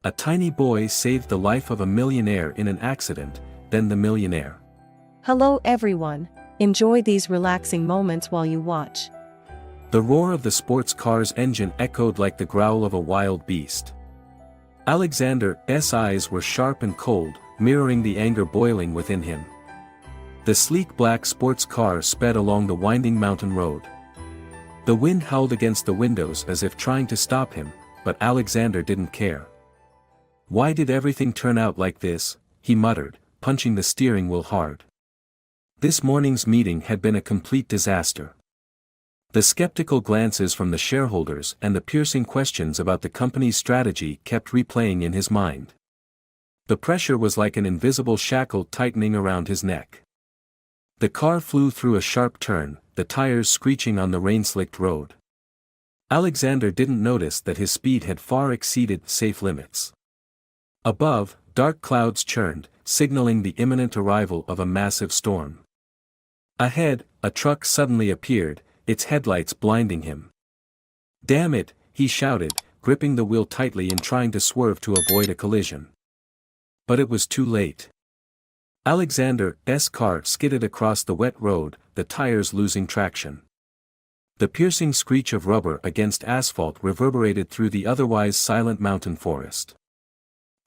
A tiny boy saved the life of a millionaire in an accident, then the millionaire. Hello everyone. Enjoy these relaxing moments while you watch. The roar of the sports car's engine echoed like the growl of a wild beast. Alexander's eyes were sharp and cold, mirroring the anger boiling within him. The sleek black sports car sped along the winding mountain road. The wind howled against the windows as if trying to stop him, but Alexander didn't care. "Why did everything turn out like this?" he muttered, punching the steering wheel hard. This morning's meeting had been a complete disaster. The skeptical glances from the shareholders and the piercing questions about the company's strategy kept replaying in his mind. The pressure was like an invisible shackle tightening around his neck. The car flew through a sharp turn, the tires screeching on the rain-slicked road. Alexander didn't notice that his speed had far exceeded safe limits. Above, dark clouds churned, signaling the imminent arrival of a massive storm. Ahead, a truck suddenly appeared, its headlights blinding him. "Damn it," he shouted, gripping the wheel tightly and trying to swerve to avoid a collision. But it was too late. Alexander's car skidded across the wet road, the tires losing traction. The piercing screech of rubber against asphalt reverberated through the otherwise silent mountain forest.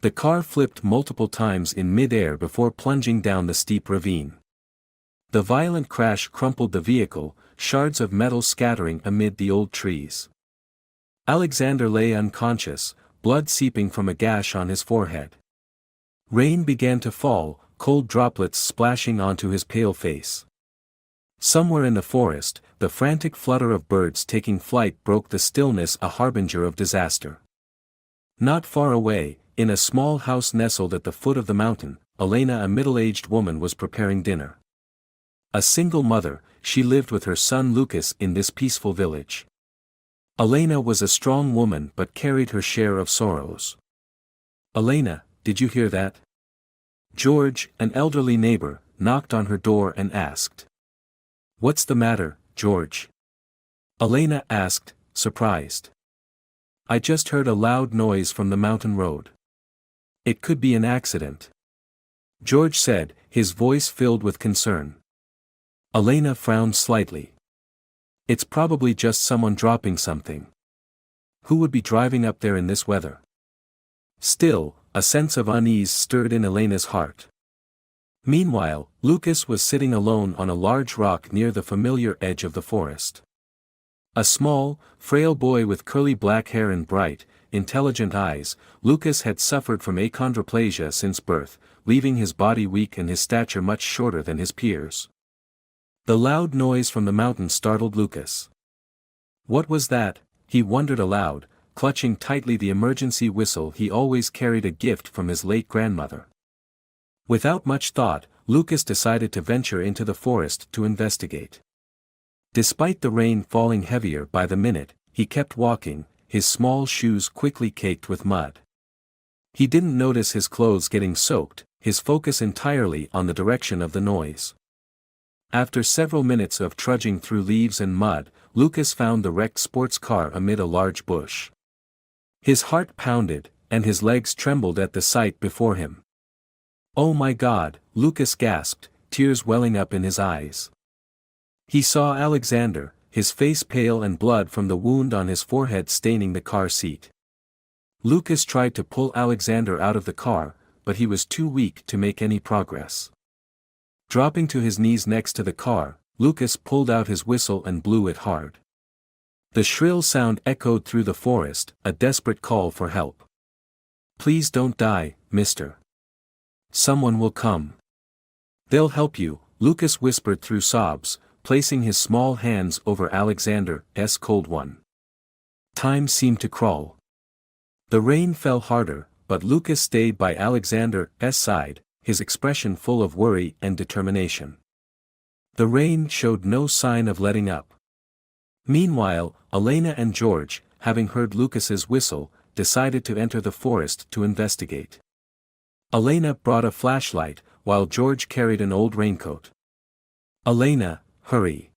The car flipped multiple times in mid-air before plunging down the steep ravine. The violent crash crumpled the vehicle, shards of metal scattering amid the old trees. Alexander lay unconscious, blood seeping from a gash on his forehead. Rain began to fall, cold droplets splashing onto his pale face. Somewhere in the forest, the frantic flutter of birds taking flight broke the stillness, a harbinger of disaster. Not far away, in a small house nestled at the foot of the mountain, Elena, a middle-aged woman, was preparing dinner. A single mother, she lived with her son Lucas in this peaceful village. Elena was a strong woman but carried her share of sorrows. "Elena, did you hear that?" George, an elderly neighbor, knocked on her door and asked. "What's the matter, George?" Elena asked, surprised. "I just heard a loud noise from the mountain road. It could be an accident," George said, his voice filled with concern. Elena frowned slightly. "It's probably just someone dropping something. Who would be driving up there in this weather?" Still, a sense of unease stirred in Elena's heart. Meanwhile, Lucas was sitting alone on a large rock near the familiar edge of the forest. A small, frail boy with curly black hair and bright, intelligent eyes, Lucas had suffered from achondroplasia since birth, leaving his body weak and his stature much shorter than his peers. The loud noise from the mountain startled Lucas. What was that? He wondered aloud, clutching tightly the emergency whistle he always carried, a gift from his late grandmother. Without much thought, Lucas decided to venture into the forest to investigate. Despite the rain falling heavier by the minute, he kept walking, his small shoes quickly caked with mud. He didn't notice his clothes getting soaked, his focus entirely on the direction of the noise. After several minutes of trudging through leaves and mud, Lucas found the wrecked sports car amid a large bush. His heart pounded, and his legs trembled at the sight before him. "Oh my God," Lucas gasped, tears welling up in his eyes. He saw Alexander, his face pale and blood from the wound on his forehead staining the car seat. Lucas tried to pull Alexander out of the car, but he was too weak to make any progress. Dropping to his knees next to the car, Lucas pulled out his whistle and blew it hard. The shrill sound echoed through the forest, a desperate call for help. "Please don't die, mister. Someone will come. They'll help you," Lucas whispered through sobs, placing his small hands over Alexander's cold one. Time seemed to crawl. The rain fell harder, but Lucas stayed by Alexander's side, his expression full of worry and determination. The rain showed no sign of letting up. Meanwhile, Elena and George, having heard Lucas's whistle, decided to enter the forest to investigate. Elena brought a flashlight, while George carried an old raincoat. "Elena, hurry,"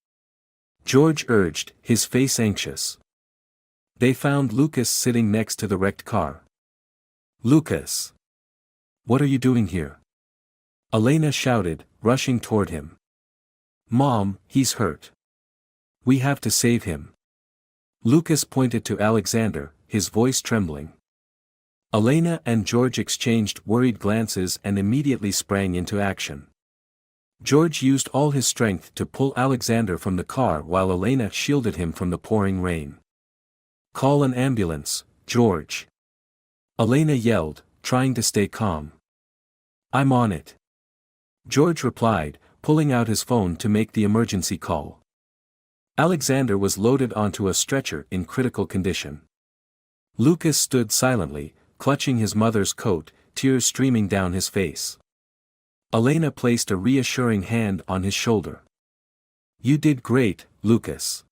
George urged, his face anxious. They found Lucas sitting next to the wrecked car. Lucas! What are you doing here? Elena shouted, rushing toward him. Mom, he's hurt. We have to save him. Lucas pointed to Alexander, his voice trembling. Elena and George exchanged worried glances and immediately sprang into action. George used all his strength to pull Alexander from the car while Elena shielded him from the pouring rain. Call an ambulance, George. Elena yelled, trying to stay calm. I'm on it. George replied, pulling out his phone to make the emergency call. Alexander was loaded onto a stretcher in critical condition. Lucas stood silently, clutching his mother's coat, tears streaming down his face. Elena placed a reassuring hand on his shoulder. You did great, Lucas.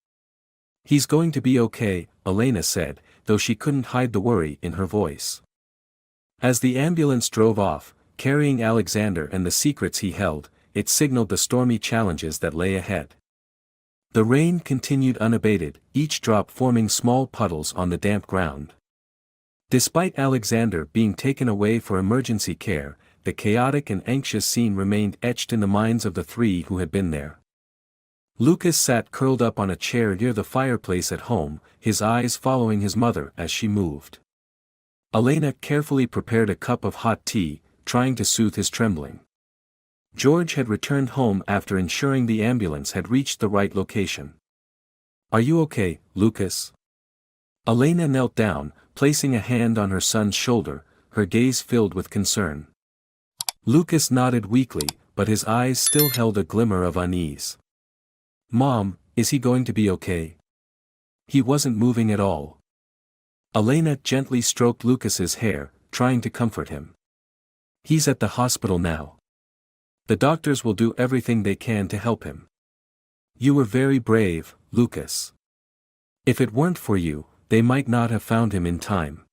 He's going to be okay, Elena said, though she couldn't hide the worry in her voice. As the ambulance drove off, carrying Alexander and the secrets he held, it signaled the stormy challenges that lay ahead. The rain continued unabated, each drop forming small puddles on the damp ground. Despite Alexander being taken away for emergency care, the chaotic and anxious scene remained etched in the minds of the three who had been there. Lucas sat curled up on a chair near the fireplace at home, his eyes following his mother as she moved. Elena carefully prepared a cup of hot tea, trying to soothe his trembling. George had returned home after ensuring the ambulance had reached the right location. Are you okay, Lucas? Elena knelt down, placing a hand on her son's shoulder, her gaze filled with concern. Lucas nodded weakly, but his eyes still held a glimmer of unease. Mom, is he going to be okay? He wasn't moving at all. Elena gently stroked Lucas's hair, trying to comfort him. He's at the hospital now. The doctors will do everything they can to help him. You were very brave, Lucas. If it weren't for you, they might not have found him in time.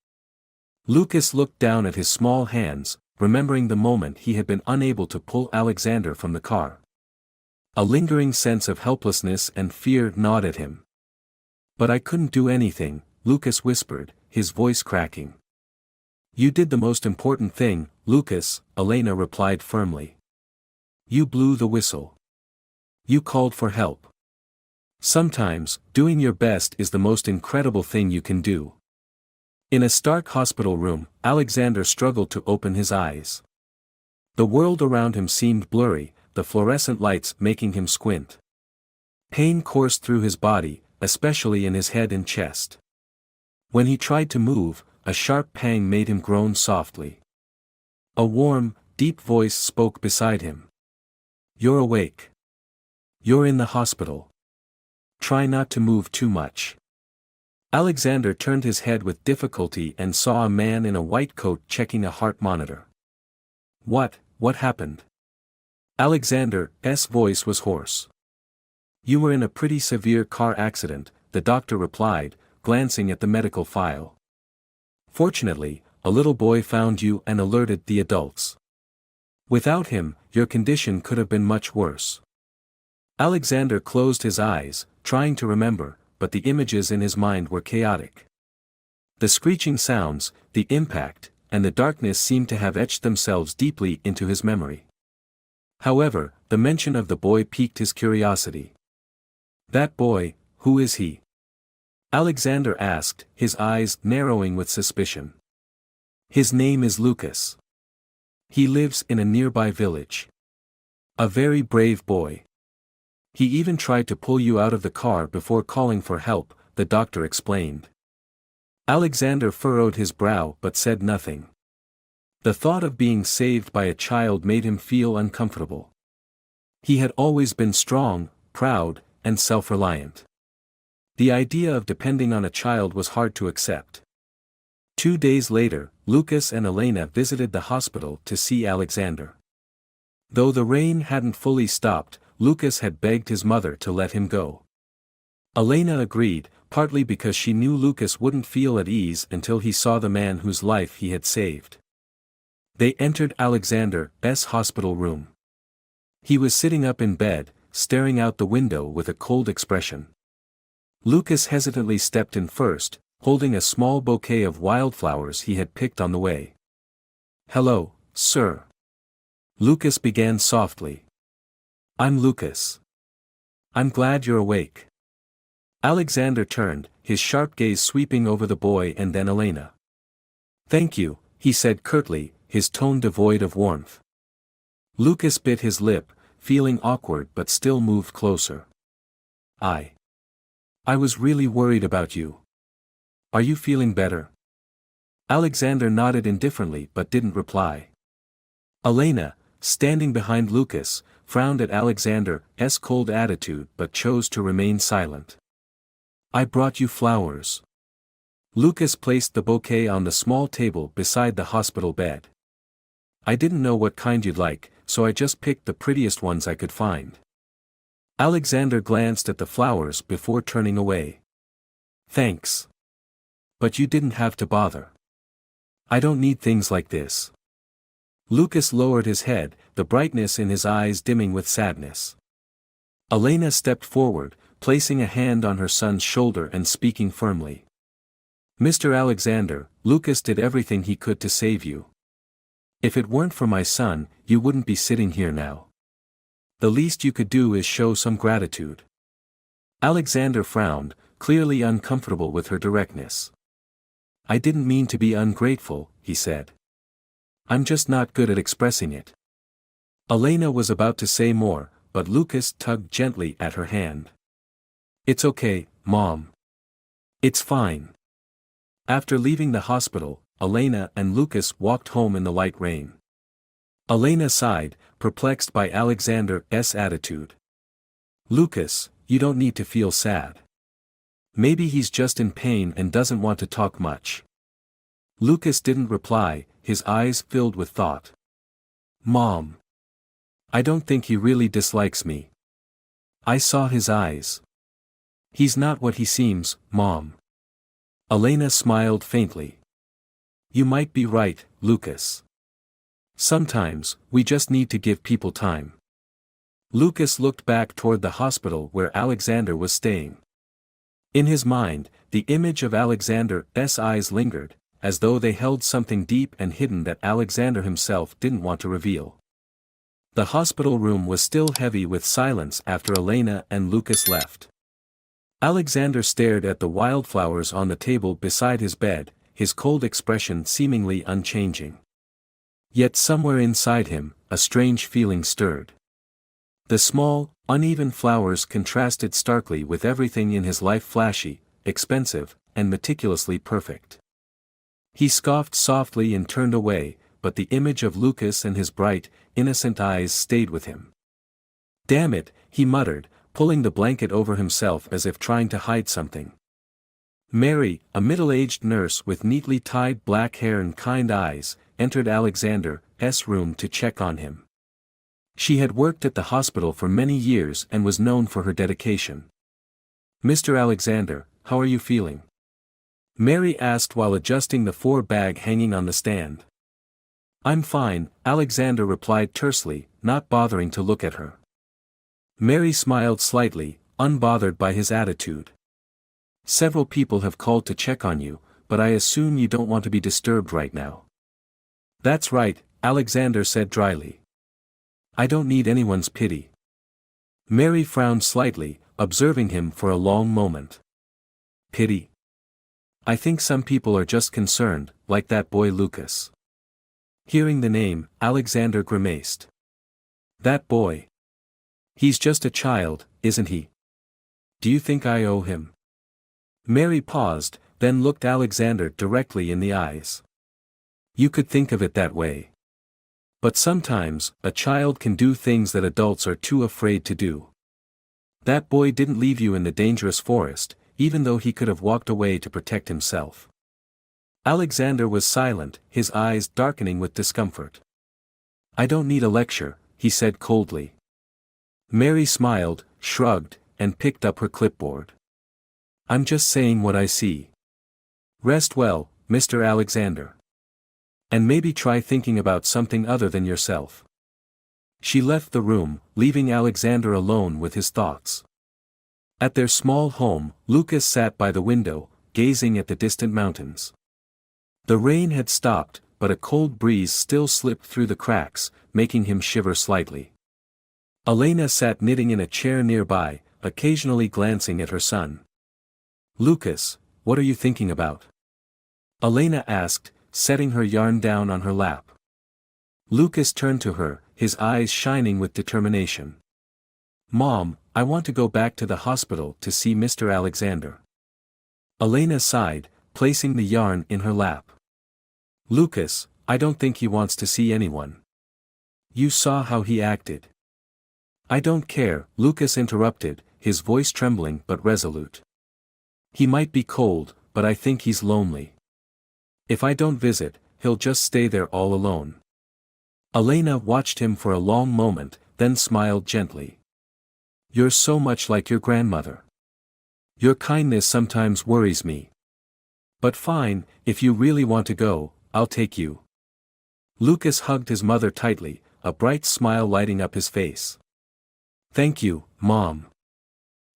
Lucas looked down at his small hands, remembering the moment he had been unable to pull Alexander from the car. A lingering sense of helplessness and fear gnawed at him. But I couldn't do anything, Lucas whispered, his voice cracking. You did the most important thing, Lucas, Elena replied firmly. You blew the whistle. You called for help. Sometimes, doing your best is the most incredible thing you can do. In a stark hospital room, Alexander struggled to open his eyes. The world around him seemed blurry, the fluorescent lights making him squint. Pain coursed through his body, especially in his head and chest. When he tried to move, a sharp pang made him groan softly. A warm, deep voice spoke beside him. You're awake. You're in the hospital. Try not to move too much. Alexander turned his head with difficulty and saw a man in a white coat checking a heart monitor. What happened? Alexander's voice was hoarse. You were in a pretty severe car accident, the doctor replied, glancing at the medical file. Fortunately, a little boy found you and alerted the adults. Without him, your condition could have been much worse. Alexander closed his eyes, trying to remember, but the images in his mind were chaotic. The screeching sounds, the impact, and the darkness seemed to have etched themselves deeply into his memory. However, the mention of the boy piqued his curiosity. That boy, who is he? Alexander asked, his eyes narrowing with suspicion. His name is Lucas. He lives in a nearby village. A very brave boy. He even tried to pull you out of the car before calling for help, the doctor explained. Alexander furrowed his brow but said nothing. The thought of being saved by a child made him feel uncomfortable. He had always been strong, proud, and self-reliant. The idea of depending on a child was hard to accept. 2 days later, Lucas and Elena visited the hospital to see Alexander. Though the rain hadn't fully stopped, Lucas had begged his mother to let him go. Elena agreed, partly because she knew Lucas wouldn't feel at ease until he saw the man whose life he had saved. They entered Alexander's hospital room. He was sitting up in bed, staring out the window with a cold expression. Lucas hesitantly stepped in first, holding a small bouquet of wildflowers he had picked on the way. Hello, sir. Lucas began softly. I'm Lucas. I'm glad you're awake. Alexander turned, his sharp gaze sweeping over the boy and then Elena. Thank you, he said curtly, his tone devoid of warmth. Lucas bit his lip, feeling awkward but still moved closer. I was really worried about you. Are you feeling better? Alexander nodded indifferently but didn't reply. Elena, standing behind Lucas, frowned at Alexander's cold attitude but chose to remain silent. I brought you flowers. Lucas placed the bouquet on the small table beside the hospital bed. I didn't know what kind you'd like, so I just picked the prettiest ones I could find. Alexander glanced at the flowers before turning away. Thanks. But you didn't have to bother. I don't need things like this. Lucas lowered his head, the brightness in his eyes dimming with sadness. Elena stepped forward, placing a hand on her son's shoulder and speaking firmly. Mr. Alexander, Lucas did everything he could to save you. If it weren't for my son, you wouldn't be sitting here now. The least you could do is show some gratitude. Alexander frowned, clearly uncomfortable with her directness. I didn't mean to be ungrateful, he said. I'm just not good at expressing it. Elena was about to say more, but Lucas tugged gently at her hand. It's okay, Mom. It's fine. After leaving the hospital, Elena and Lucas walked home in the light rain. Elena sighed, perplexed by Alexander's attitude. Lucas, you don't need to feel sad. Maybe he's just in pain and doesn't want to talk much. Lucas didn't reply, his eyes filled with thought. Mom. I don't think he really dislikes me. I saw his eyes. He's not what he seems, Mom. Elena smiled faintly. You might be right, Lucas. Sometimes, we just need to give people time. Lucas looked back toward the hospital where Alexander was staying. In his mind, the image of Alexander's eyes lingered, as though they held something deep and hidden that Alexander himself didn't want to reveal. The hospital room was still heavy with silence after Elena and Lucas left. Alexander stared at the wildflowers on the table beside his bed, his cold expression seemingly unchanging. Yet somewhere inside him, a strange feeling stirred. The small, uneven flowers contrasted starkly with everything in his life flashy, expensive, and meticulously perfect. He scoffed softly and turned away, but the image of Lucas and his bright, innocent eyes stayed with him. Damn it, he muttered, pulling the blanket over himself as if trying to hide something. Mary, a middle-aged nurse with neatly tied black hair and kind eyes, entered Alexander's room to check on him. She had worked at the hospital for many years and was known for her dedication. Mr. Alexander, how are you feeling? Mary asked while adjusting the 4-bag hanging on the stand. I'm fine, Alexander replied tersely, not bothering to look at her. Mary smiled slightly, unbothered by his attitude. Several people have called to check on you, but I assume you don't want to be disturbed right now. That's right, Alexander said dryly. I don't need anyone's pity. Mary frowned slightly, observing him for a long moment. Pity? I think some people are just concerned, like that boy Lucas. Hearing the name, Alexander grimaced. That boy. He's just a child, isn't he? Do you think I owe him? Mary paused, then looked Alexander directly in the eyes. You could think of it that way. But sometimes, a child can do things that adults are too afraid to do. That boy didn't leave you in the dangerous forest, even though he could have walked away to protect himself. Alexander was silent, his eyes darkening with discomfort. I don't need a lecture, he said coldly. Mary smiled, shrugged, and picked up her clipboard. I'm just saying what I see. Rest well, Mr. Alexander. And maybe try thinking about something other than yourself. She left the room, leaving Alexander alone with his thoughts. At their small home, Lucas sat by the window, gazing at the distant mountains. The rain had stopped, but a cold breeze still slipped through the cracks, making him shiver slightly. Elena sat knitting in a chair nearby, occasionally glancing at her son. "Lucas, what are you thinking about?" Elena asked, setting her yarn down on her lap. Lucas turned to her, his eyes shining with determination. "Mom, I want to go back to the hospital to see Mr. Alexander." Elena sighed, placing the yarn in her lap. "Lucas, I don't think he wants to see anyone. You saw how he acted." "I don't care," Lucas interrupted, his voice trembling but resolute. "He might be cold, but I think he's lonely. If I don't visit, he'll just stay there all alone." Elena watched him for a long moment, then smiled gently. "You're so much like your grandmother. Your kindness sometimes worries me. But fine, if you really want to go, I'll take you." Lucas hugged his mother tightly, a bright smile lighting up his face. "Thank you, Mom."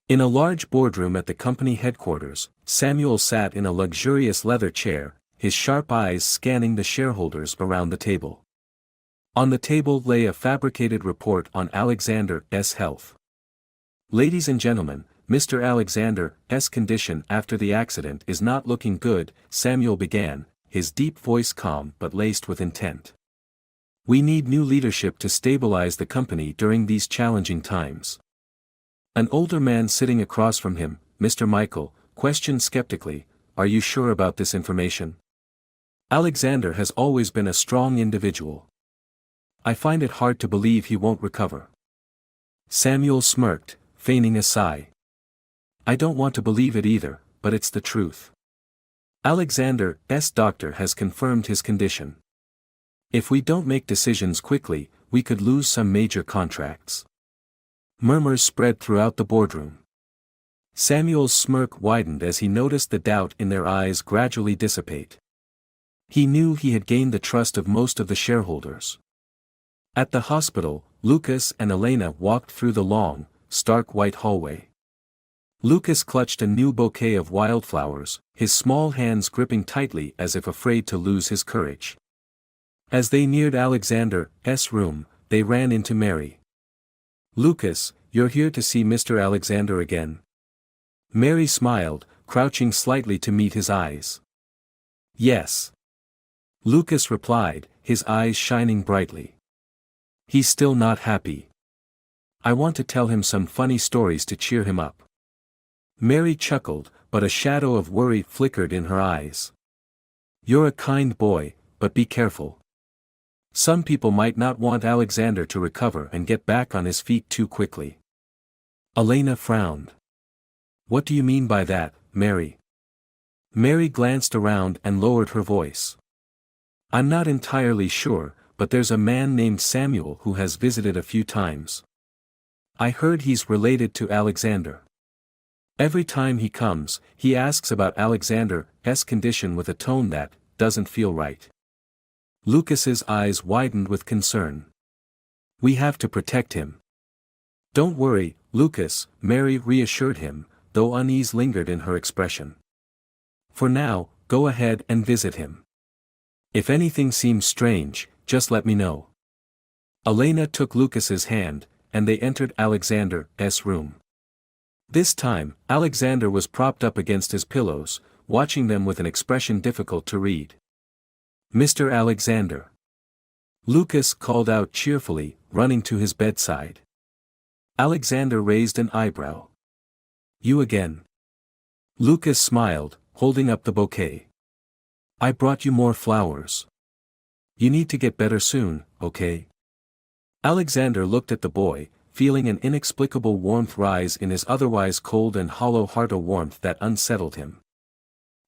In a large boardroom at the company headquarters, Samuel sat in a luxurious leather chair, his sharp eyes scanning the shareholders around the table. On the table lay a fabricated report on Alexander's health. "Ladies and gentlemen, Mr. Alexander's condition after the accident is not looking good," Samuel began, his deep voice calm but laced with intent. "We need new leadership to stabilize the company during these challenging times." An older man sitting across from him, Mr. Michael, questioned skeptically, "Are you sure about this information? Alexander has always been a strong individual. I find it hard to believe he won't recover." Samuel smirked, feigning a sigh. "I don't want to believe it either, but it's the truth. Alexander's doctor has confirmed his condition. If we don't make decisions quickly, we could lose some major contracts." Murmurs spread throughout the boardroom. Samuel's smirk widened as he noticed the doubt in their eyes gradually dissipate. He knew he had gained the trust of most of the shareholders. At the hospital, Lucas and Elena walked through the long, stark white hallway. Lucas clutched a new bouquet of wildflowers, his small hands gripping tightly as if afraid to lose his courage. As they neared Alexander's room, they ran into Mary. "Lucas, you're here to see Mr. Alexander again?" Mary smiled, crouching slightly to meet his eyes. "Yes." Lucas replied, his eyes shining brightly. "He's still not happy. I want to tell him some funny stories to cheer him up." Mary chuckled, but a shadow of worry flickered in her eyes. "You're a kind boy, but be careful. Some people might not want Alexander to recover and get back on his feet too quickly." Elena frowned. "What do you mean by that, Mary?" Mary glanced around and lowered her voice. "I'm not entirely sure, but there's a man named Samuel who has visited a few times. I heard he's related to Alexander. Every time he comes, he asks about Alexander's condition with a tone that doesn't feel right." Lucas's eyes widened with concern. "We have to protect him." "Don't worry, Lucas," Mary reassured him, though unease lingered in her expression. "For now, go ahead and visit him. If anything seems strange, just let me know." Elena took Lucas's hand, and they entered Alexander's room. This time, Alexander was propped up against his pillows, watching them with an expression difficult to read. "Mr. Alexander." Lucas called out cheerfully, running to his bedside. Alexander raised an eyebrow. "You again?" Lucas smiled, holding up the bouquet. "I brought you more flowers. You need to get better soon, okay?" Alexander looked at the boy, feeling an inexplicable warmth rise in his otherwise cold and hollow heart, a warmth that unsettled him.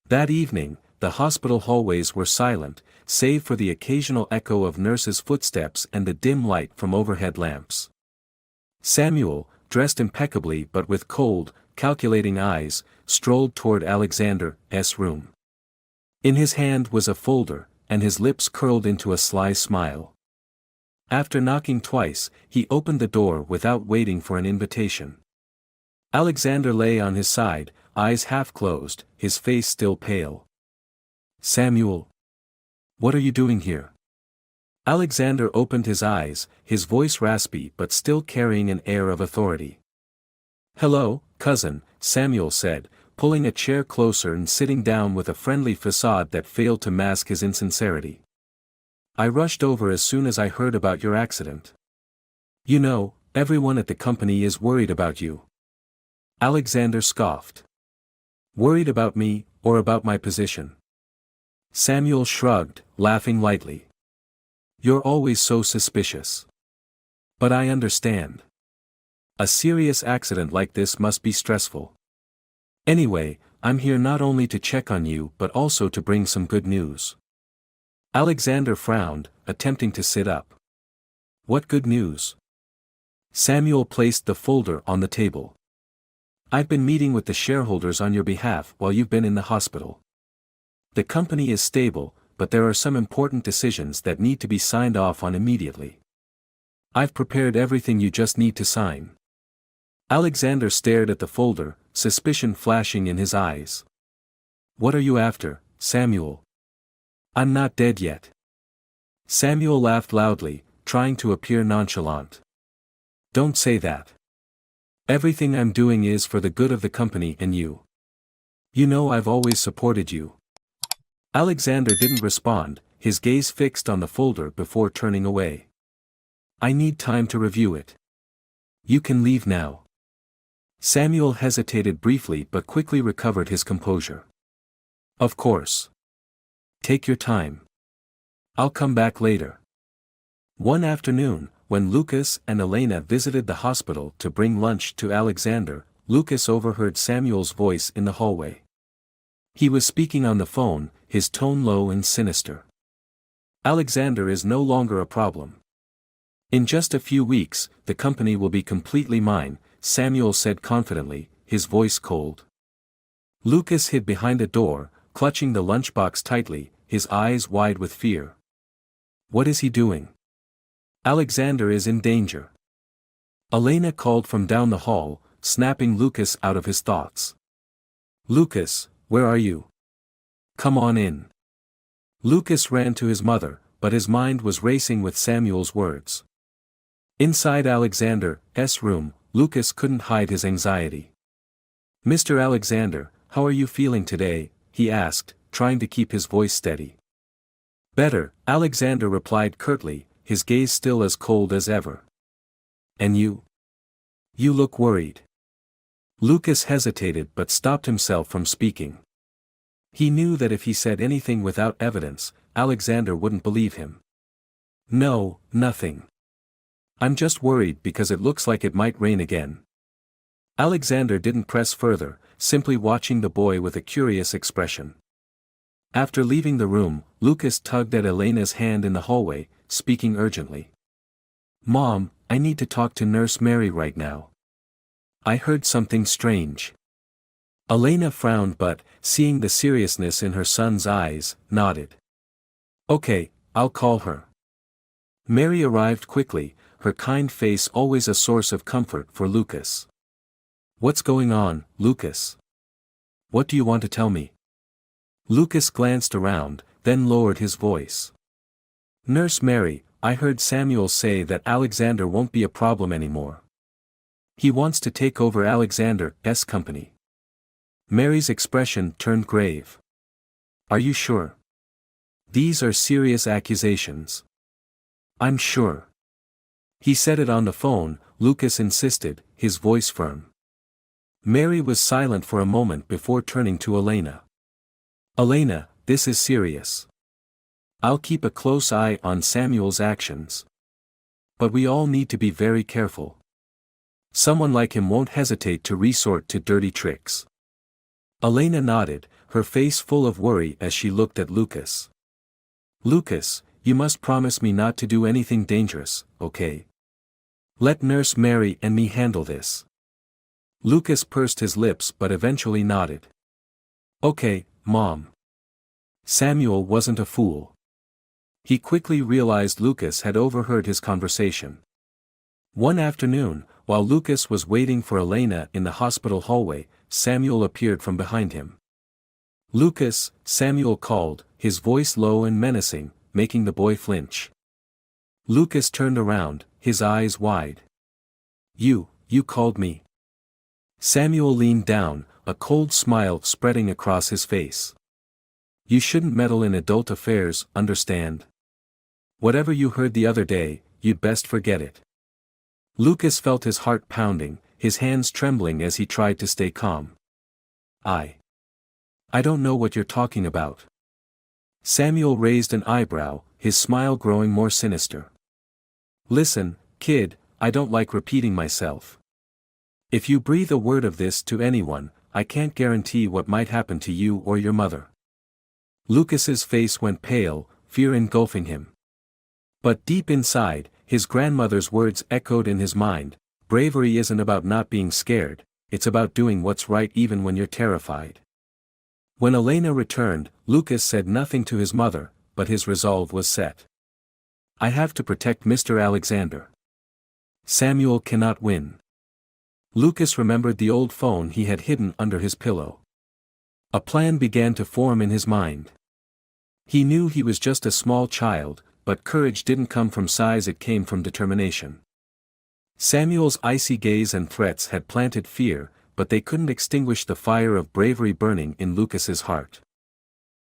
That evening, the hospital hallways were silent, save for the occasional echo of nurses' footsteps and the dim light from overhead lamps. Samuel, dressed impeccably but with cold, calculating eyes, strolled toward Alexander's room. In his hand was a folder, and his lips curled into a sly smile. After knocking twice, he opened the door without waiting for an invitation. Alexander lay on his side, eyes half closed, his face still pale. "Samuel." What are you doing here? Alexander opened his eyes, his voice raspy but still carrying an air of authority. Hello, cousin, Samuel said, pulling a chair closer and sitting down with a friendly facade that failed to mask his insincerity. I rushed over as soon as I heard about your accident. You know, everyone at the company is worried about you. Alexander scoffed. Worried about me, or about my position? Samuel shrugged, laughing lightly. You're always so suspicious. But I understand. A serious accident like this must be stressful. Anyway, I'm here not only to check on you but also to bring some good news. Alexander frowned, attempting to sit up. What good news? Samuel placed the folder on the table. I've been meeting with the shareholders on your behalf while you've been in the hospital. The company is stable, but there are some important decisions that need to be signed off on immediately. I've prepared everything you just need to sign. Alexander stared at the folder, suspicion flashing in his eyes. What are you after, Samuel? I'm not dead yet. Samuel laughed loudly, trying to appear nonchalant. Don't say that. Everything I'm doing is for the good of the company and you. You know I've always supported you. Alexander didn't respond, his gaze fixed on the folder before turning away. I need time to review it. You can leave now. Samuel hesitated briefly but quickly recovered his composure. Of course. Take your time. I'll come back later. One afternoon, when Lucas and Elena visited the hospital to bring lunch to Alexander, Lucas overheard Samuel's voice in the hallway. He was speaking on the phone, his tone low and sinister. Alexander is no longer a problem. In just a few weeks, the company will be completely mine, Samuel said confidently, his voice cold. Lucas hid behind a door, clutching the lunchbox tightly, his eyes wide with fear. What is he doing? Alexander is in danger. Elena called from down the hall, snapping Lucas out of his thoughts. Lucas, where are you? Come on in. Lucas ran to his mother, but his mind was racing with Samuel's words. Inside Alexander's room, Lucas couldn't hide his anxiety. Mr. Alexander, how are you feeling today? He asked, trying to keep his voice steady. Better, Alexander replied curtly, his gaze still as cold as ever. And you? You look worried. Lucas hesitated but stopped himself from speaking. He knew that if he said anything without evidence, Alexander wouldn't believe him. No, nothing. I'm just worried because it looks like it might rain again. Alexander didn't press further, simply watching the boy with a curious expression. After leaving the room, Lucas tugged at Elena's hand in the hallway, speaking urgently. Mom, I need to talk to Nurse Mary right now. I heard something strange. Elena frowned but, seeing the seriousness in her son's eyes, nodded. Okay, I'll call her. Mary arrived quickly, her kind face always a source of comfort for Lucas. What's going on, Lucas? What do you want to tell me? Lucas glanced around, then lowered his voice. Nurse Mary, I heard Samuel say that Alexander won't be a problem anymore. He wants to take over Alexander's company. Mary's expression turned grave. Are you sure? These are serious accusations. I'm sure. He said it on the phone, Lucas insisted, his voice firm. Mary was silent for a moment before turning to Elena. Elena, this is serious. I'll keep a close eye on Samuel's actions. But we all need to be very careful. Someone like him won't hesitate to resort to dirty tricks. Elena nodded, her face full of worry as she looked at Lucas. Lucas, you must promise me not to do anything dangerous, okay? Let Nurse Mary and me handle this. Lucas pursed his lips but eventually nodded. Okay, Mom. Samuel wasn't a fool. He quickly realized Lucas had overheard his conversation. One afternoon, while Lucas was waiting for Elena in the hospital hallway, Samuel appeared from behind him. Lucas, Samuel called, his voice low and menacing, making the boy flinch. Lucas turned around, his eyes wide. You called me?" Samuel leaned down, a cold smile spreading across his face. "You shouldn't meddle in adult affairs, understand? Whatever you heard the other day, you'd best forget it." Lucas felt his heart pounding, his hands trembling as he tried to stay calm. I don't know what you're talking about." Samuel raised an eyebrow, his smile growing more sinister. "Listen, kid, I don't like repeating myself. If you breathe a word of this to anyone, I can't guarantee what might happen to you or your mother." Lucas's face went pale, fear engulfing him. But deep inside, his grandmother's words echoed in his mind: bravery isn't about not being scared, it's about doing what's right even when you're terrified. When Elena returned, Lucas said nothing to his mother, but his resolve was set. "I have to protect Mr. Alexander. Samuel cannot win." Lucas remembered the old phone he had hidden under his pillow. A plan began to form in his mind. He knew he was just a small child, but courage didn't come from size, it came from determination. Samuel's icy gaze and threats had planted fear, but they couldn't extinguish the fire of bravery burning in Lucas's heart.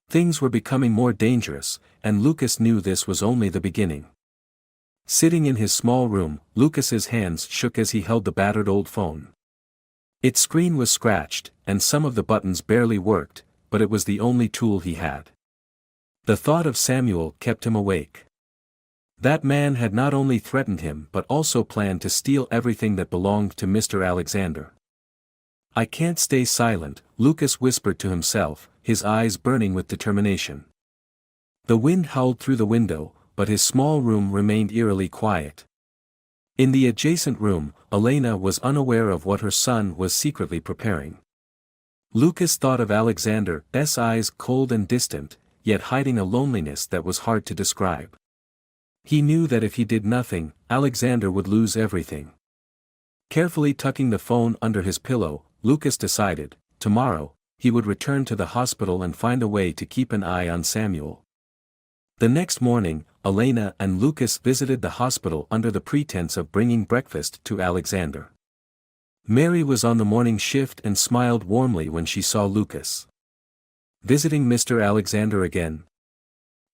Things were becoming more dangerous, and Lucas knew this was only the beginning. Sitting in his small room, Lucas's hands shook as he held the battered old phone. Its screen was scratched, and some of the buttons barely worked, but it was the only tool he had. The thought of Samuel kept him awake. That man had not only threatened him but also planned to steal everything that belonged to Mr. Alexander. "I can't stay silent," Lucas whispered to himself, his eyes burning with determination. The wind howled through the window, but his small room remained eerily quiet. In the adjacent room, Elena was unaware of what her son was secretly preparing. Lucas thought of Alexander's eyes, cold and distant, yet hiding a loneliness that was hard to describe. He knew that if he did nothing, Alexander would lose everything. Carefully tucking the phone under his pillow, Lucas decided, tomorrow, he would return to the hospital and find a way to keep an eye on Samuel. The next morning, Elena and Lucas visited the hospital under the pretense of bringing breakfast to Alexander. Mary was on the morning shift and smiled warmly when she saw Lucas. "Visiting Mr. Alexander again?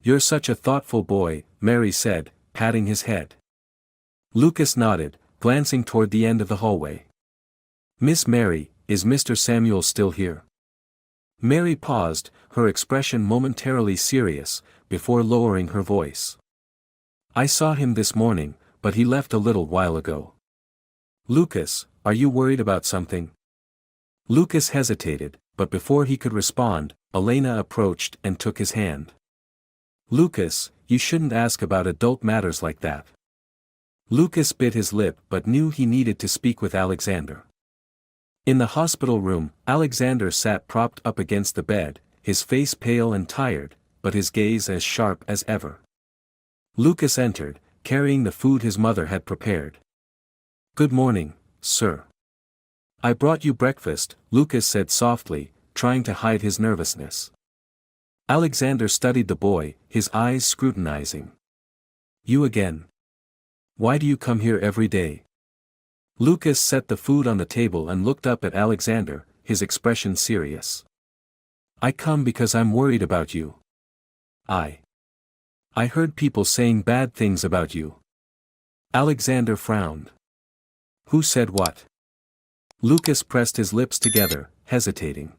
You're such a thoughtful boy," Mary said, patting his head. Lucas nodded, glancing toward the end of the hallway. "Miss Mary, is Mr. Samuel still here?" Mary paused, her expression momentarily serious, before lowering her voice. "I saw him this morning, but he left a little while ago." "Lucas, are you worried about something?" Lucas hesitated, but before he could respond, Elena approached and took his hand. "Lucas, you shouldn't ask about adult matters like that." Lucas bit his lip but knew he needed to speak with Alexander. In the hospital room, Alexander sat propped up against the bed, his face pale and tired, but his gaze as sharp as ever. Lucas entered, carrying the food his mother had prepared. "Good morning, sir. I brought you breakfast," Lucas said softly, trying to hide his nervousness. Alexander studied the boy, his eyes scrutinizing. "You again? Why do you come here every day?" Lucas set the food on the table and looked up at Alexander, his expression serious. "I come because I'm worried about you. I heard people saying bad things about you." Alexander frowned. "Who said what?" Lucas pressed his lips together, hesitating.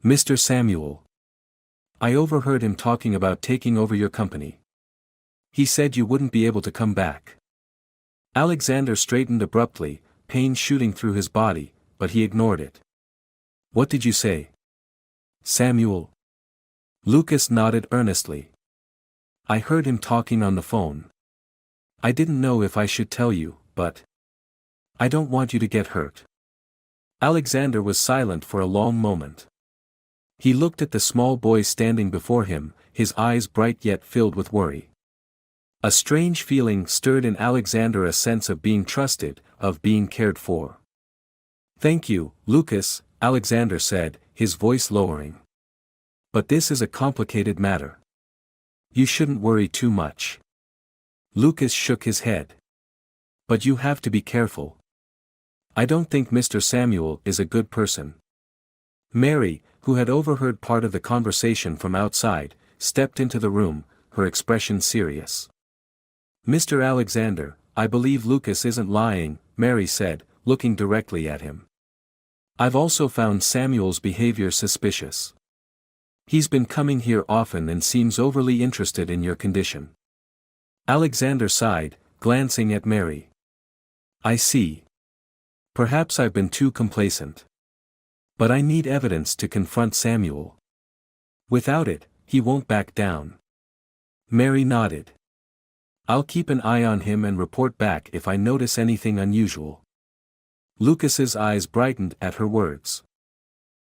"Mr. Samuel. I overheard him talking about taking over your company. He said you wouldn't be able to come back." Alexander straightened abruptly, pain shooting through his body, but he ignored it. "What did you say?" "Samuel." Lucas nodded earnestly. "I heard him talking on the phone. I didn't know if I should tell you, but I don't want you to get hurt." Alexander was silent for a long moment. He looked at the small boy standing before him, his eyes bright yet filled with worry. A strange feeling stirred in Alexander, a sense of being trusted, of being cared for. "Thank you, Lucas," Alexander said, his voice lowering. But this is a complicated matter. You shouldn't worry too much. Lucas shook his head. But you have to be careful. I don't think Mr. Samuel is a good person. Mary, who had overheard part of the conversation from outside, stepped into the room, her expression serious. Mr. Alexander, I believe Lucas isn't lying, Mary said, looking directly at him. I've also found Samuel's behavior suspicious. He's been coming here often and seems overly interested in your condition. Alexander sighed, glancing at Mary. I see. Perhaps I've been too complacent. But I need evidence to confront Samuel. Without it, he won't back down. Mary nodded. I'll keep an eye on him and report back if I notice anything unusual. Lucas's eyes brightened at her words.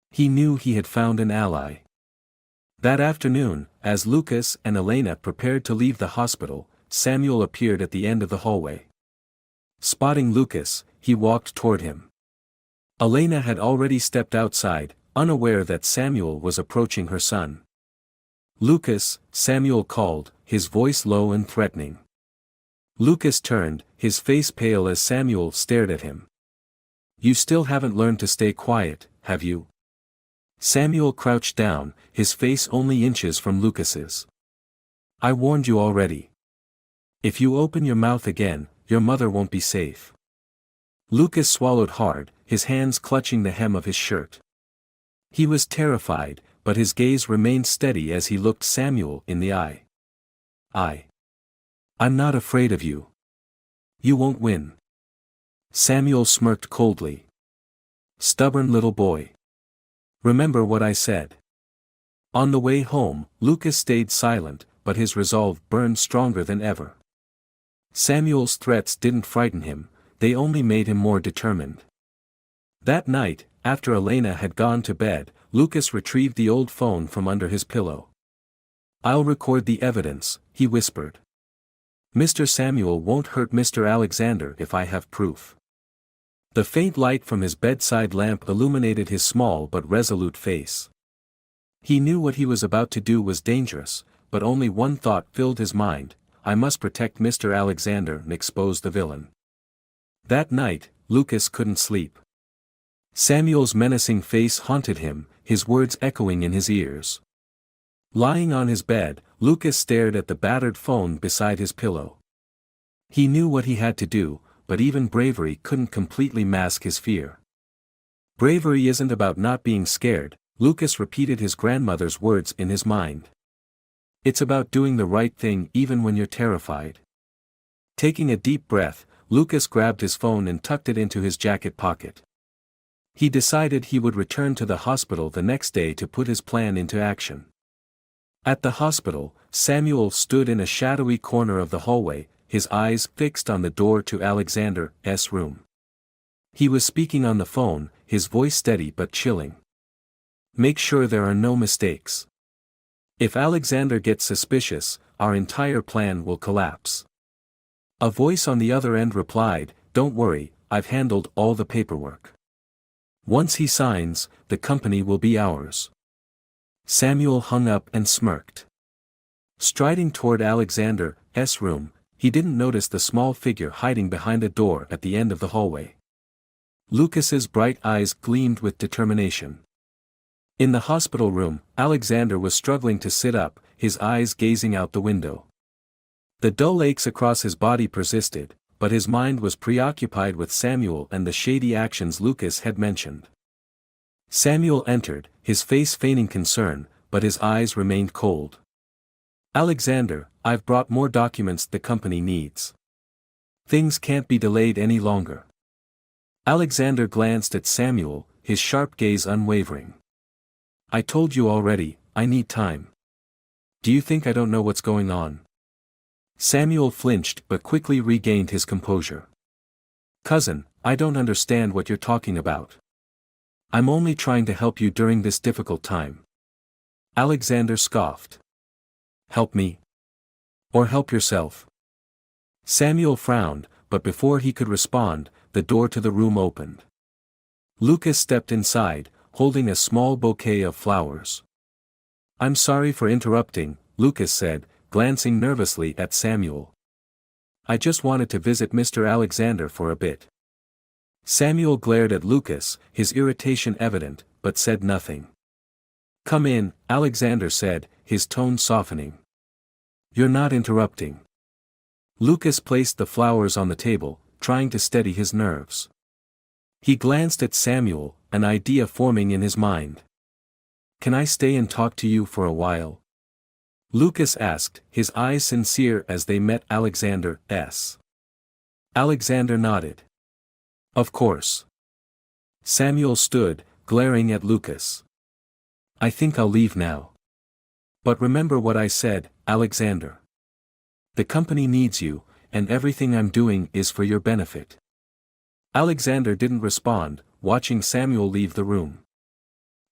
He knew he had found an ally. That afternoon, as Lucas and Elena prepared to leave the hospital, Samuel appeared at the end of the hallway. Spotting Lucas, he walked toward him. Elena had already stepped outside, unaware that Samuel was approaching her son. Lucas, Samuel called, his voice low and threatening. Lucas turned, his face pale as Samuel stared at him. You still haven't learned to stay quiet, have you? Samuel crouched down, his face only inches from Lucas's. I warned you already. If you open your mouth again, your mother won't be safe. Lucas swallowed hard, his hands clutching the hem of his shirt. He was terrified, but his gaze remained steady as he looked Samuel in the eye. I'm not afraid of you. You won't win. Samuel smirked coldly. Stubborn little boy. Remember what I said. On the way home, Lucas stayed silent, but his resolve burned stronger than ever. Samuel's threats didn't frighten him, they only made him more determined. That night, after Elena had gone to bed, Lucas retrieved the old phone from under his pillow. I'll record the evidence, he whispered. Mr. Samuel won't hurt Mr. Alexander if I have proof. The faint light from his bedside lamp illuminated his small but resolute face. He knew what he was about to do was dangerous, but only one thought filled his mind: I must protect Mr. Alexander and expose the villain. That night, Lucas couldn't sleep. Samuel's menacing face haunted him, his words echoing in his ears. Lying on his bed, Lucas stared at the battered phone beside his pillow. He knew what he had to do, but even bravery couldn't completely mask his fear. Bravery isn't about not being scared, Lucas repeated his grandmother's words in his mind. It's about doing the right thing even when you're terrified. Taking a deep breath, Lucas grabbed his phone and tucked it into his jacket pocket. He decided he would return to the hospital the next day to put his plan into action. At the hospital, Samuel stood in a shadowy corner of the hallway, his eyes fixed on the door to Alexander's room. He was speaking on the phone, his voice steady but chilling. Make sure there are no mistakes. If Alexander gets suspicious, our entire plan will collapse. A voice on the other end replied, Don't worry, I've handled all the paperwork. Once he signs, the company will be ours. Samuel hung up and smirked. Striding toward Alexander's room, he didn't notice the small figure hiding behind a door at the end of the hallway. Lucas's bright eyes gleamed with determination. In the hospital room, Alexander was struggling to sit up, his eyes gazing out the window. The dull aches across his body persisted, but his mind was preoccupied with Samuel and the shady actions Lucas had mentioned. Samuel entered, his face feigning concern, but his eyes remained cold. Alexander, I've brought more documents the company needs. Things can't be delayed any longer. Alexander glanced at Samuel, his sharp gaze unwavering. I told you already, I need time. Do you think I don't know what's going on? Samuel flinched but quickly regained his composure. Cousin, I don't understand what you're talking about. I'm only trying to help you during this difficult time. Alexander scoffed. Help me? Or help yourself? Samuel frowned, but before he could respond, the door to the room opened. Lucas stepped inside, holding a small bouquet of flowers. I'm sorry for interrupting, Lucas said, glancing nervously at Samuel. I just wanted to visit Mr. Alexander for a bit. Samuel glared at Lucas, his irritation evident, but said nothing. Come in, Alexander said, his tone softening. You're not interrupting. Lucas placed the flowers on the table, trying to steady his nerves. He glanced at Samuel, an idea forming in his mind. Can I stay and talk to you for a while? Lucas asked, his eyes sincere as they met Alexander's. Alexander nodded. Of course. Samuel stood, glaring at Lucas. I think I'll leave now. But remember what I said, Alexander. The company needs you, and everything I'm doing is for your benefit. Alexander didn't respond, watching Samuel leave the room.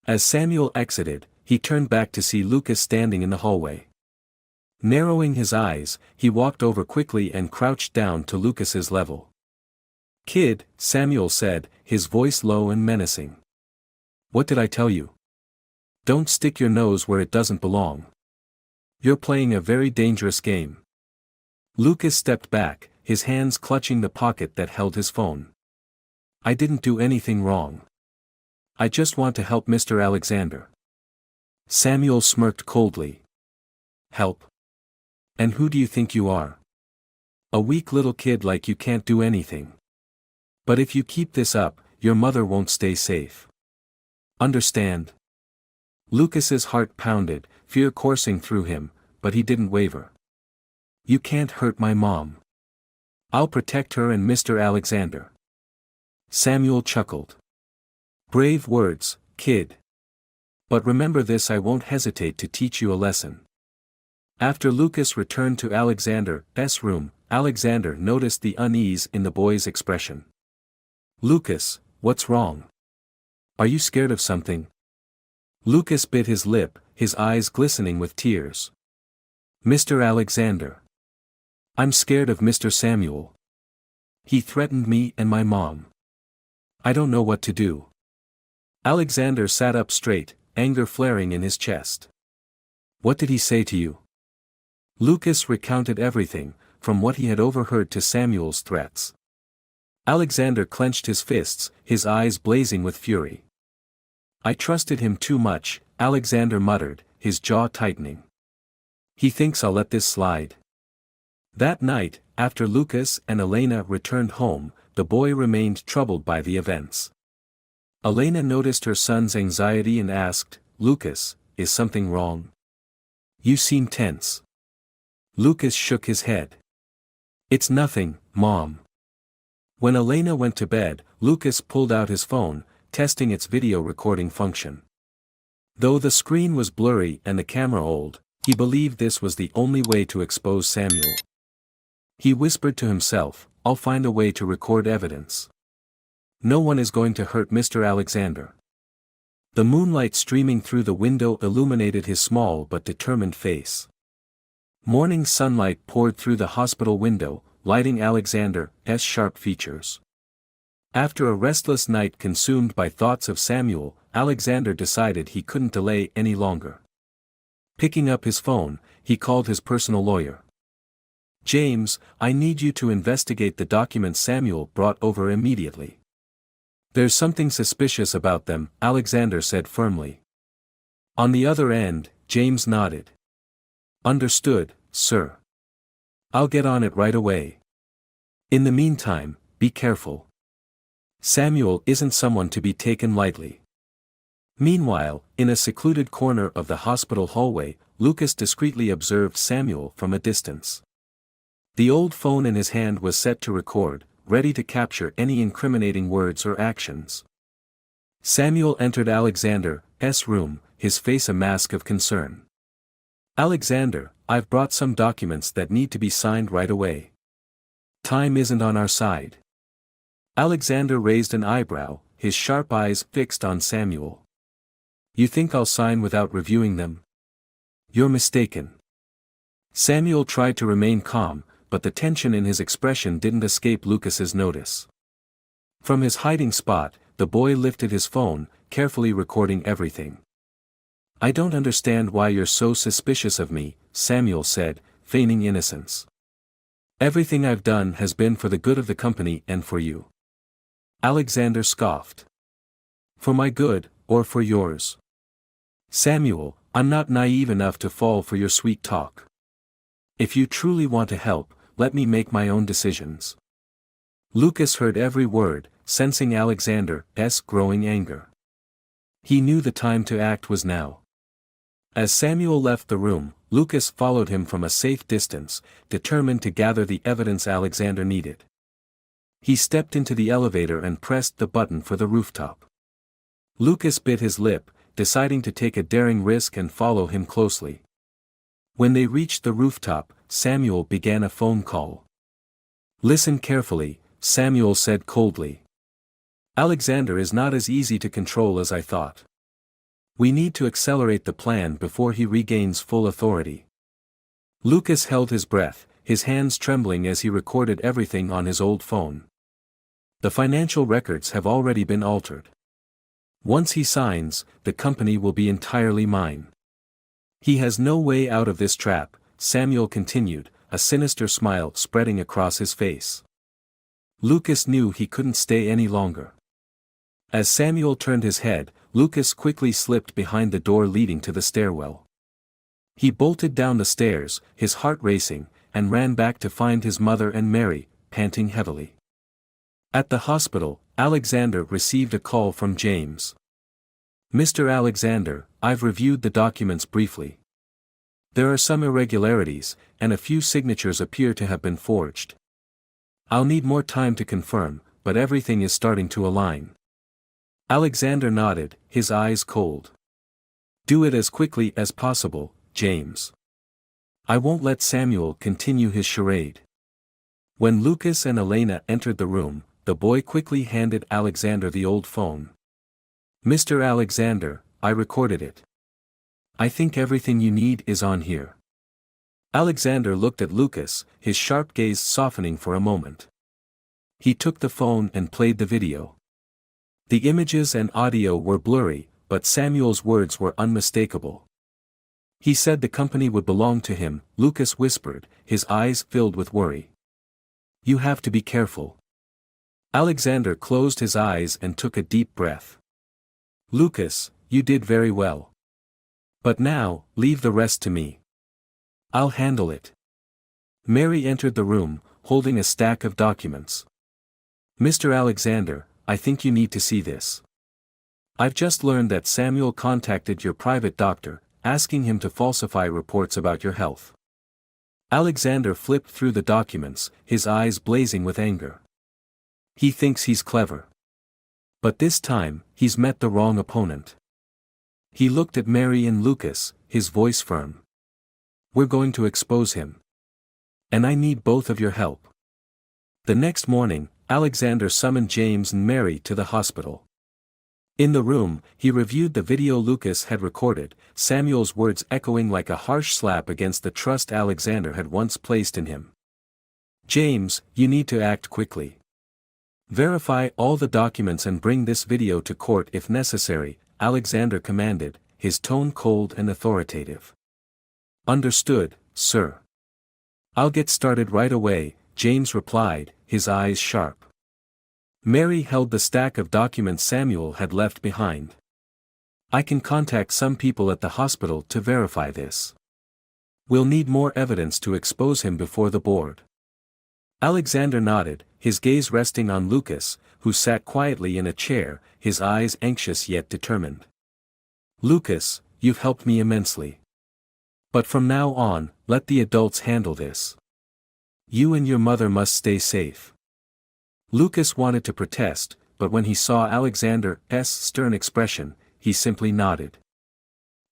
As Samuel exited, he turned back to see Lucas standing in the hallway. Narrowing his eyes, he walked over quickly and crouched down to Lucas's level. Kid, Samuel said, his voice low and menacing. What did I tell you? Don't stick your nose where it doesn't belong. You're playing a very dangerous game. Lucas stepped back, his hands clutching the pocket that held his phone. I didn't do anything wrong. I just want to help Mr. Alexander. Samuel smirked coldly. Help? And who do you think you are? A weak little kid like you can't do anything. But if you keep this up, your mother won't stay safe. Understand? Lucas's heart pounded, fear coursing through him, but he didn't waver. You can't hurt my mom. I'll protect her and Mr. Alexander. Samuel chuckled. Brave words, kid. But remember this, I won't hesitate to teach you a lesson. After Lucas returned to Alexander's room, Alexander noticed the unease in the boy's expression. Lucas, what's wrong? Are you scared of something? Lucas bit his lip, his eyes glistening with tears. Mr. Alexander. I'm scared of Mr. Samuel. He threatened me and my mom. I don't know what to do. Alexander sat up straight, anger flaring in his chest. What did he say to you? Lucas recounted everything, from what he had overheard to Samuel's threats. Alexander clenched his fists, his eyes blazing with fury. I trusted him too much, Alexander muttered, his jaw tightening. He thinks I'll let this slide. That night, after Lucas and Elena returned home, the boy remained troubled by the events. Elena noticed her son's anxiety and asked, Lucas, is something wrong? You seem tense. Lucas shook his head. It's nothing, Mom. When Elena went to bed, Lucas pulled out his phone, testing its video recording function. Though the screen was blurry and the camera old, he believed this was the only way to expose Samuel. He whispered to himself, I'll find a way to record evidence. No one is going to hurt Mr. Alexander. The moonlight streaming through the window illuminated his small but determined face. Morning sunlight poured through the hospital window, lighting Alexander's sharp features. After a restless night consumed by thoughts of Samuel, Alexander decided he couldn't delay any longer. Picking up his phone, he called his personal lawyer. James, I need you to investigate the documents Samuel brought over immediately. There's something suspicious about them, Alexander said firmly. On the other end, James nodded. Understood, sir. I'll get on it right away. In the meantime, be careful. Samuel isn't someone to be taken lightly. Meanwhile, in a secluded corner of the hospital hallway, Lucas discreetly observed Samuel from a distance. The old phone in his hand was set to record, ready to capture any incriminating words or actions. Samuel entered Alexander's room, his face a mask of concern. Alexander, I've brought some documents that need to be signed right away. Time isn't on our side. Alexander raised an eyebrow, his sharp eyes fixed on Samuel. You think I'll sign without reviewing them? You're mistaken. Samuel tried to remain calm, but the tension in his expression didn't escape Lucas's notice. From his hiding spot, the boy lifted his phone, carefully recording everything. I don't understand why you're so suspicious of me, Samuel said, feigning innocence. Everything I've done has been for the good of the company and for you. Alexander scoffed. For my good, or for yours? Samuel, I'm not naive enough to fall for your sweet talk. If you truly want to help, let me make my own decisions. Lucas heard every word, sensing Alexander's growing anger. He knew the time to act was now. As Samuel left the room, Lucas followed him from a safe distance, determined to gather the evidence Alexander needed. He stepped into the elevator and pressed the button for the rooftop. Lucas bit his lip, deciding to take a daring risk and follow him closely. When they reached the rooftop, Samuel began a phone call. Listen carefully, Samuel said coldly. Alexander is not as easy to control as I thought. We need to accelerate the plan before he regains full authority. Lucas held his breath, his hands trembling as he recorded everything on his old phone. The financial records have already been altered. Once he signs, the company will be entirely mine. He has no way out of this trap, Samuel continued, a sinister smile spreading across his face. Lucas knew he couldn't stay any longer. As Samuel turned his head, Lucas quickly slipped behind the door leading to the stairwell. He bolted down the stairs, his heart racing, and ran back to find his mother and Mary, panting heavily. At the hospital, Alexander received a call from James. Mr. Alexander, I've reviewed the documents briefly. There are some irregularities, and a few signatures appear to have been forged. I'll need more time to confirm, but everything is starting to align. Alexander nodded, his eyes cold. Do it as quickly as possible, James. I won't let Samuel continue his charade. When Lucas and Elena entered the room, the boy quickly handed Alexander the old phone. Mr. Alexander, I recorded it. I think everything you need is on here. Alexander looked at Lucas, his sharp gaze softening for a moment. He took the phone and played the video. The images and audio were blurry, but Samuel's words were unmistakable. He said the company would belong to him, Lucas whispered, his eyes filled with worry. You have to be careful. Alexander closed his eyes and took a deep breath. Lucas, you did very well. But now, leave the rest to me. I'll handle it. Mary entered the room, holding a stack of documents. Mr. Alexander, I think you need to see this. I've just learned that Samuel contacted your private doctor, asking him to falsify reports about your health. Alexander flipped through the documents, his eyes blazing with anger. He thinks he's clever. But this time, he's met the wrong opponent. He looked at Mary and Lucas, his voice firm. We're going to expose him. And I need both of your help. The next morning, Alexander summoned James and Mary to the hospital. In the room, he reviewed the video Lucas had recorded, Samuel's words echoing like a harsh slap against the trust Alexander had once placed in him. James, you need to act quickly. Verify all the documents and bring this video to court if necessary, Alexander commanded, his tone cold and authoritative. Understood, sir. I'll get started right away, James replied, his eyes sharp. Mary held the stack of documents Samuel had left behind. I can contact some people at the hospital to verify this. We'll need more evidence to expose him before the board. Alexander nodded, his gaze resting on Lucas, who sat quietly in a chair, his eyes anxious yet determined. Lucas, you've helped me immensely. But from now on, let the adults handle this. You and your mother must stay safe. Lucas wanted to protest, but when he saw Alexander's stern expression, he simply nodded.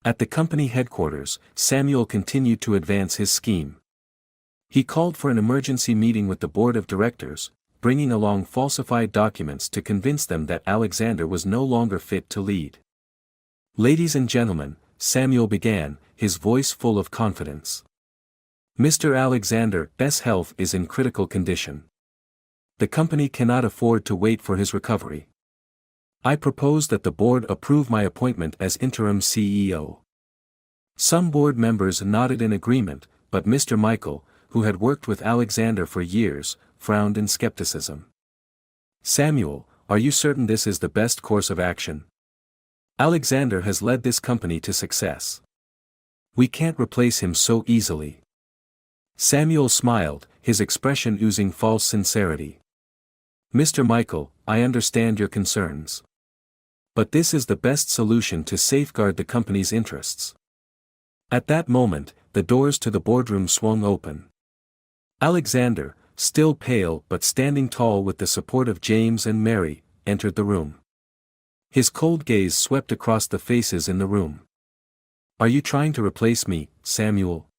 At the company headquarters, Samuel continued to advance his scheme. He called for an emergency meeting with the board of directors, bringing along falsified documents to convince them that Alexander was no longer fit to lead. Ladies and gentlemen, Samuel began, his voice full of confidence. Mr. Alexander's health is in critical condition. The company cannot afford to wait for his recovery. I propose that the board approve my appointment as interim CEO. Some board members nodded in agreement, but Mr. Michael, who had worked with Alexander for years, frowned in skepticism. "Samuel, are you certain this is the best course of action? Alexander has led this company to success. We can't replace him so easily." Samuel smiled, his expression oozing false sincerity. "Mr. Michael, I understand your concerns. But this is the best solution to safeguard the company's interests." At that moment, the doors to the boardroom swung open. Alexander, still pale but standing tall with the support of James and Mary, entered the room. His cold gaze swept across the faces in the room. "Are you trying to replace me, Samuel?"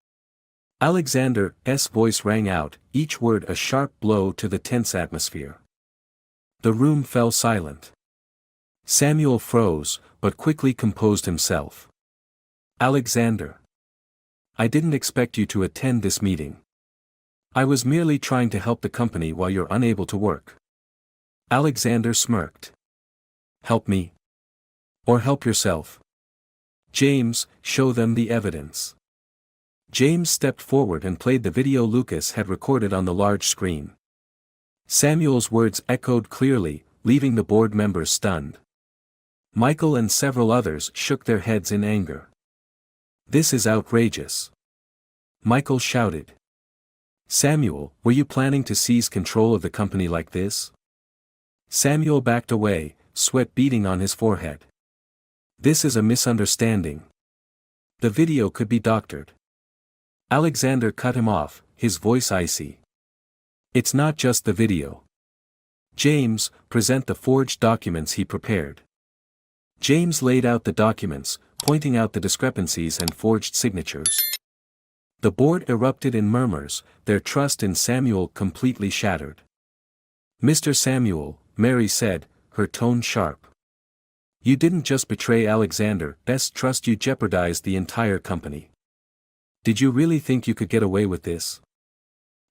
Alexander's voice rang out, each word a sharp blow to the tense atmosphere. The room fell silent. Samuel froze, but quickly composed himself. "Alexander, I didn't expect you to attend this meeting. I was merely trying to help the company while you're unable to work." Alexander smirked. "Help me? Or help yourself? James, show them the evidence." James stepped forward and played the video Lucas had recorded on the large screen. Samuel's words echoed clearly, leaving the board members stunned. Michael and several others shook their heads in anger. "This is outrageous!" Michael shouted. "Samuel, were you planning to seize control of the company like this?" Samuel backed away, sweat beading on his forehead. "This is a misunderstanding. The video could be doctored." Alexander cut him off, his voice icy. "It's not just the video. James, present the forged documents he prepared." James laid out the documents, pointing out the discrepancies and forged signatures. The board erupted in murmurs, their trust in Samuel completely shattered. "Mr. Samuel," Mary said, her tone sharp. "You didn't just betray Alexander's trust, you jeopardized the entire company. Did you really think you could get away with this?"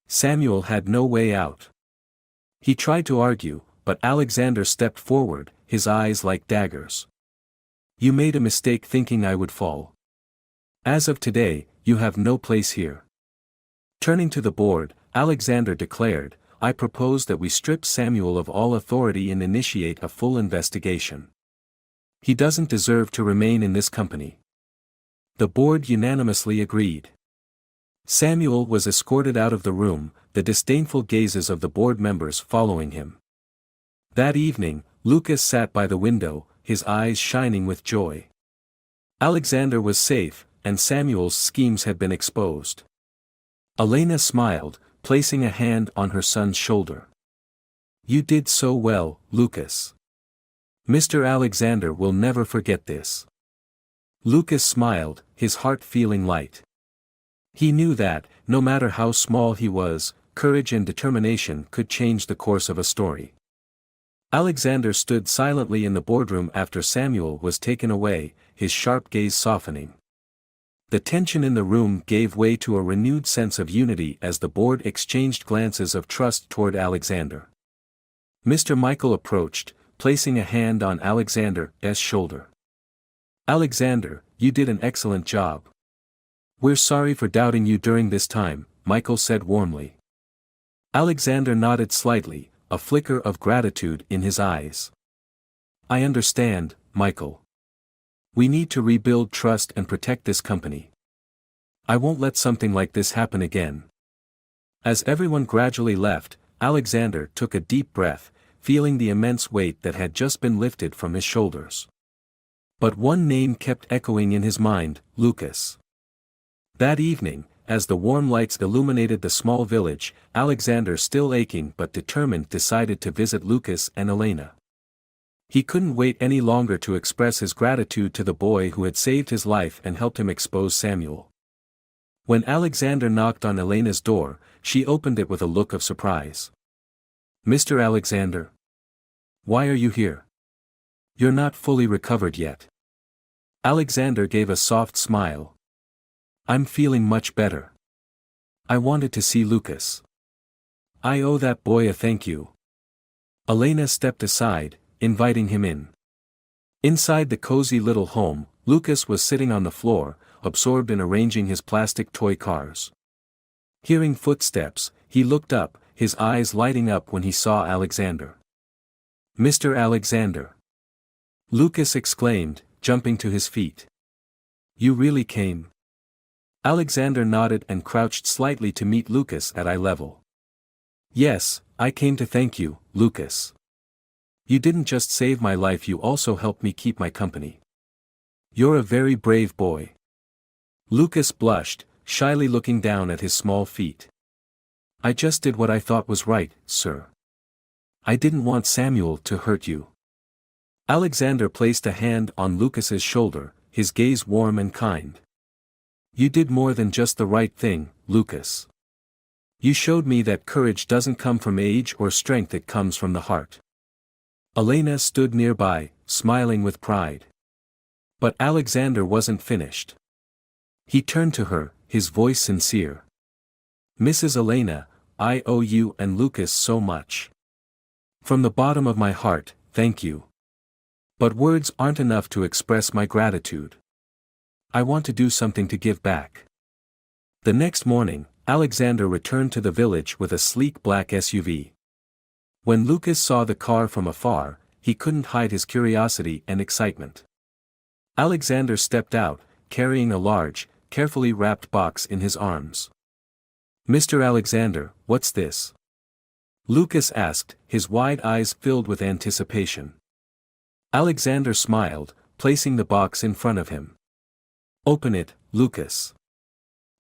Samuel had no way out. He tried to argue, but Alexander stepped forward, his eyes like daggers. "You made a mistake thinking I would fall. As of today, you have no place here." Turning to the board, Alexander declared, "I propose that we strip Samuel of all authority and initiate a full investigation. He doesn't deserve to remain in this company." The board unanimously agreed. Samuel was escorted out of the room, the disdainful gazes of the board members following him. That evening, Lucas sat by the window, his eyes shining with joy. Alexander was safe, and Samuel's schemes had been exposed. Elena smiled, placing a hand on her son's shoulder. "You did so well, Lucas. Mr. Alexander will never forget this." Lucas smiled, his heart feeling light. He knew that, no matter how small he was, courage and determination could change the course of a story. Alexander stood silently in the boardroom after Samuel was taken away, his sharp gaze softening. The tension in the room gave way to a renewed sense of unity as the board exchanged glances of trust toward Alexander. Mr. Michael approached, placing a hand on Alexander's shoulder. "Alexander, you did an excellent job. We're sorry for doubting you during this time," Michael said warmly. Alexander nodded slightly, a flicker of gratitude in his eyes. "I understand, Michael. We need to rebuild trust and protect this company. I won't let something like this happen again." As everyone gradually left, Alexander took a deep breath, feeling the immense weight that had just been lifted from his shoulders. But one name kept echoing in his mind, Lucas. That evening, as the warm lights illuminated the small village, Alexander, still aching but determined, decided to visit Lucas and Elena. He couldn't wait any longer to express his gratitude to the boy who had saved his life and helped him expose Samuel. When Alexander knocked on Elena's door, she opened it with a look of surprise. "Mr. Alexander? Why are you here? You're not fully recovered yet." Alexander gave a soft smile. "I'm feeling much better. I wanted to see Lucas. I owe that boy a thank you." Elena stepped aside, inviting him in. Inside the cozy little home, Lucas was sitting on the floor, absorbed in arranging his plastic toy cars. Hearing footsteps, he looked up, his eyes lighting up when he saw Alexander. "Mr. Alexander!" Lucas exclaimed, jumping to his feet. "You really came?" Alexander nodded and crouched slightly to meet Lucas at eye level. "Yes, I came to thank you, Lucas. You didn't just save my life, you also helped me keep my company. You're a very brave boy." Lucas blushed, shyly looking down at his small feet. "I just did what I thought was right, sir. I didn't want Samuel to hurt you." Alexander placed a hand on Lucas's shoulder, his gaze warm and kind. "You did more than just the right thing, Lucas. You showed me that courage doesn't come from age or strength, it comes from the heart." Elena stood nearby, smiling with pride. But Alexander wasn't finished. He turned to her, his voice sincere. "Mrs. Elena, I owe you and Lucas so much. From the bottom of my heart, thank you. But words aren't enough to express my gratitude. I want to do something to give back." The next morning, Alexander returned to the village with a sleek black SUV. When Lucas saw the car from afar, he couldn't hide his curiosity and excitement. Alexander stepped out, carrying a large, carefully wrapped box in his arms. "Mr. Alexander, what's this?" Lucas asked, his wide eyes filled with anticipation. Alexander smiled, placing the box in front of him. "Open it, Lucas.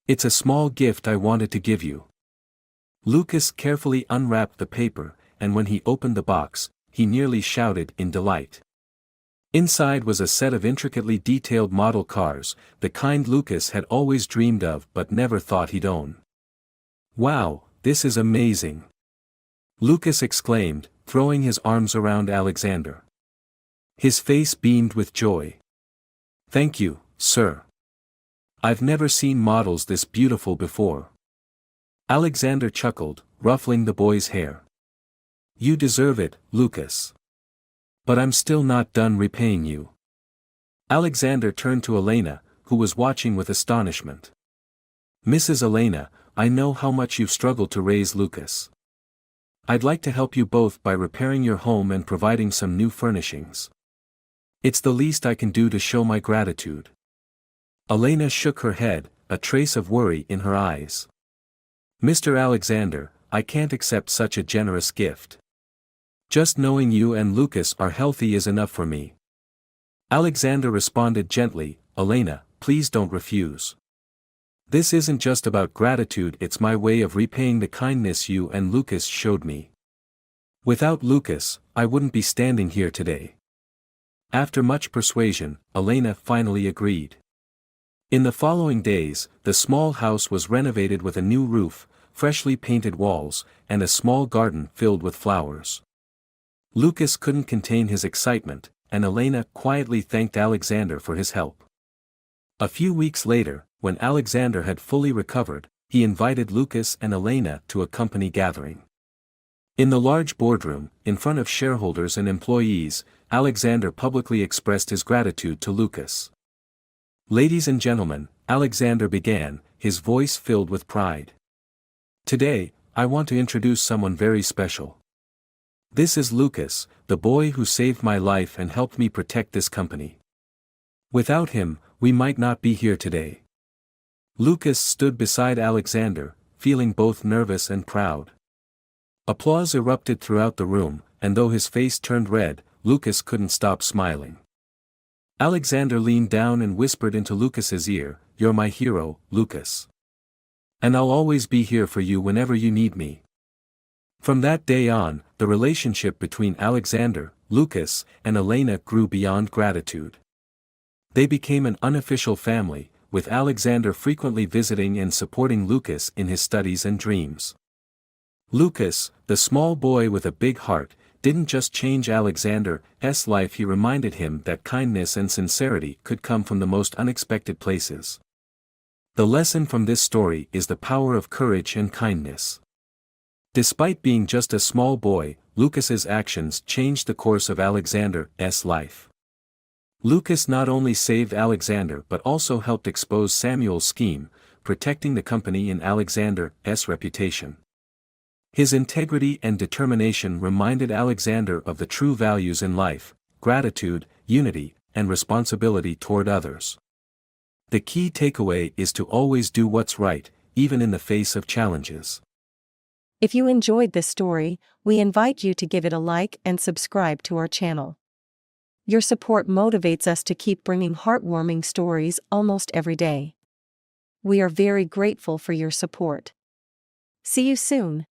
It's a small gift I wanted to give you." Lucas carefully unwrapped the paper, and when he opened the box, he nearly shouted in delight. Inside was a set of intricately detailed model cars, the kind Lucas had always dreamed of but never thought he'd own. "Wow, this is amazing!" Lucas exclaimed, throwing his arms around Alexander. His face beamed with joy. "Thank you, sir. I've never seen models this beautiful before." Alexander chuckled, ruffling the boy's hair. "You deserve it, Lucas. But I'm still not done repaying you." Alexander turned to Elena, who was watching with astonishment. "Mrs. Elena, I know how much you've struggled to raise Lucas. I'd like to help you both by repairing your home and providing some new furnishings. It's the least I can do to show my gratitude." Elena shook her head, a trace of worry in her eyes. "Mr. Alexander, I can't accept such a generous gift. Just knowing you and Lucas are healthy is enough for me." Alexander responded gently, "Elena, please don't refuse. This isn't just about gratitude, it's my way of repaying the kindness you and Lucas showed me. Without Lucas, I wouldn't be standing here today." After much persuasion, Elena finally agreed. In the following days, the small house was renovated with a new roof, freshly painted walls, and a small garden filled with flowers. Lucas couldn't contain his excitement, and Elena quietly thanked Alexander for his help. A few weeks later, when Alexander had fully recovered, he invited Lucas and Elena to a company gathering. In the large boardroom, in front of shareholders and employees, Alexander publicly expressed his gratitude to Lucas. "Ladies and gentlemen," Alexander began, his voice filled with pride. "Today, I want to introduce someone very special. This is Lucas, the boy who saved my life and helped me protect this company. Without him, we might not be here today." Lucas stood beside Alexander, feeling both nervous and proud. Applause erupted throughout the room, and though his face turned red, Lucas couldn't stop smiling. Alexander leaned down and whispered into Lucas's ear, "You're my hero, Lucas. And I'll always be here for you whenever you need me." From that day on, the relationship between Alexander, Lucas, and Elena grew beyond gratitude. They became an unofficial family, with Alexander frequently visiting and supporting Lucas in his studies and dreams. Lucas, the small boy with a big heart, didn't just change Alexander's life, he reminded him that kindness and sincerity could come from the most unexpected places. The lesson from this story is the power of courage and kindness. Despite being just a small boy, Lucas's actions changed the course of Alexander's life. Lucas not only saved Alexander but also helped expose Samuel's scheme, protecting the company and Alexander's reputation. His integrity and determination reminded Alexander of the true values in life: gratitude, unity, and responsibility toward others. The key takeaway is to always do what's right, even in the face of challenges. If you enjoyed this story, we invite you to give it a like and subscribe to our channel. Your support motivates us to keep bringing heartwarming stories almost every day. We are very grateful for your support. See you soon.